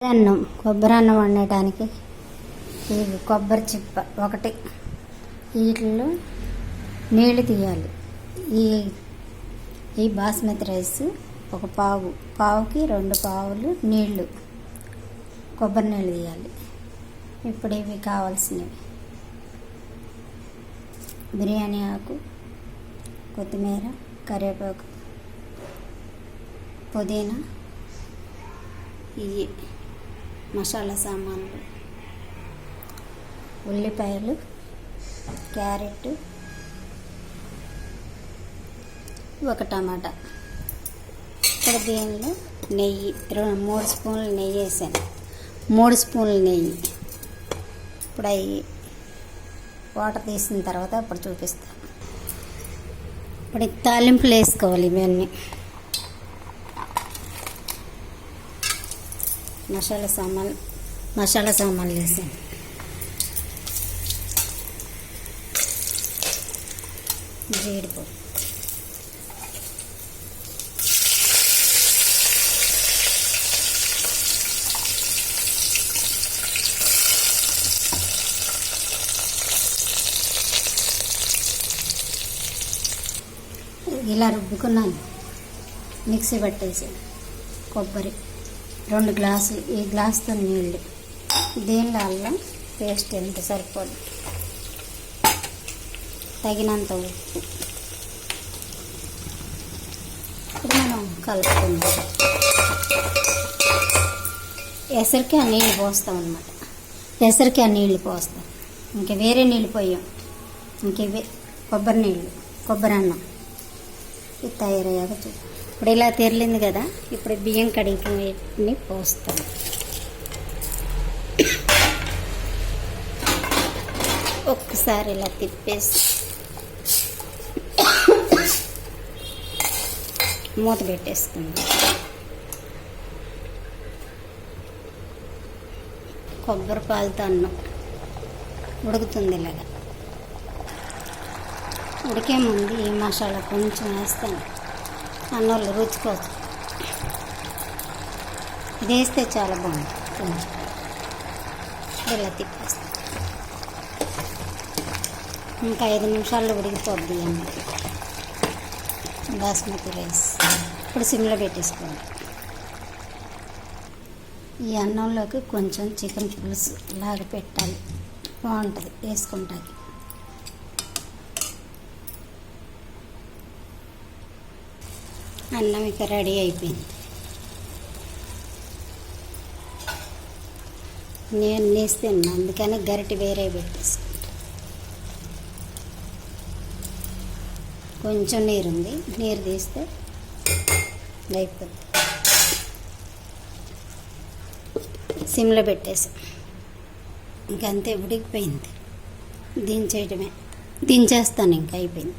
అన్నం కొబ్బరి అన్నం వండటానికి ఇది కొబ్బరి చిప్ప ఒకటి, వీటిల్లో నీళ్ళు తీయాలి. ఈ బాస్మతి రైస్ ఒక పావుకి 2 పావులు నీళ్ళు, కొబ్బరి నీళ్ళు తీయాలి. ఇప్పుడు ఇవి కావాల్సినవి: బిర్యానీ ఆకు, కొత్తిమీర, కరివేపాకు, పుదీనా, ఇవి మసాలా సామాన్లు, ఉల్లిపాయలు, క్యారెట్, ఒక టమాటా. ఇప్పుడు దీనిలో నెయ్యి 3 స్పూన్లు నెయ్యి వేసాను. 3 స్పూన్లు నెయ్యి. ఇప్పుడు అవి వాటర్ తీసిన తర్వాత అప్పుడు చూపిస్తాను. ఇప్పుడు తాలింపులు వేసుకోవాలి. ఇవన్నీ మసాలా సామాన్లు వేసాను. జీడిపప్పు, ఇలా రుబ్బుకున్నాను. మిక్సీ పట్టేసి కొబ్బరి 2 గ్లాసులు, ఈ గ్లాసుతో నీళ్ళు, దీనిలో అల్లం పేస్ట్ ఎంత సరిపోదు, తగినంత ఉప్పు. ఇప్పుడు మనం కలుపుకుందాం. ఎసరికి ఆ నీళ్ళు పోస్తాం అన్నమాట. ఎసరికి ఆ నీళ్ళు పోస్తాం, ఇంక వేరే నీళ్ళు పోయాం. ఇంక ఇవే కొబ్బరి నీళ్ళు, కొబ్బరి అన్నం. ఇది తయారయ్యాక ఇప్పుడు ఇలా తెరిలింది కదా, ఇప్పుడు బియ్యం కడిగి పోస్తాం. ఒక్కసారి ఇలా తిప్పేసి మూత పెట్టేసుకుందాం. కొబ్బరి పాలతో అన్నం ఉడుకుతుంది. ఇలాగా ఉడికే ముందు ఈ మసాలా కొంచెం వేస్తాను, అన్నంలో రుచి కోసం. ఇది వేస్తే చాలా బాగుంది. కొంచెం ఇలా తిప్పేస్తాను. ఇంకా 5 నిమిషాల్లో ఉడికిపోద్ది అన్నం. బాస్మతి రైస్ ఇప్పుడు సిమ్లో పెట్టేసుకోండి. ఈ అన్నంలోకి కొంచెం చికెన్ పులుసు లాగా పెట్టాలి, బాగుంటుంది వేసుకుంటాకి. అన్నం ఇక రెడీ అయిపోయింది. నేను నేస్తాను, అందుకని గరిటె వేరే పెట్టేసుకుంటా. కొంచెం నీరు ఉంది, నీరు తీస్తే అయిపోద్ది. సిమ్లో పెట్టేసి ఇంకంతే, ఉడికిపోయింది. దించేయడమే. దించేస్తాను, ఇంకా అయిపోయింది.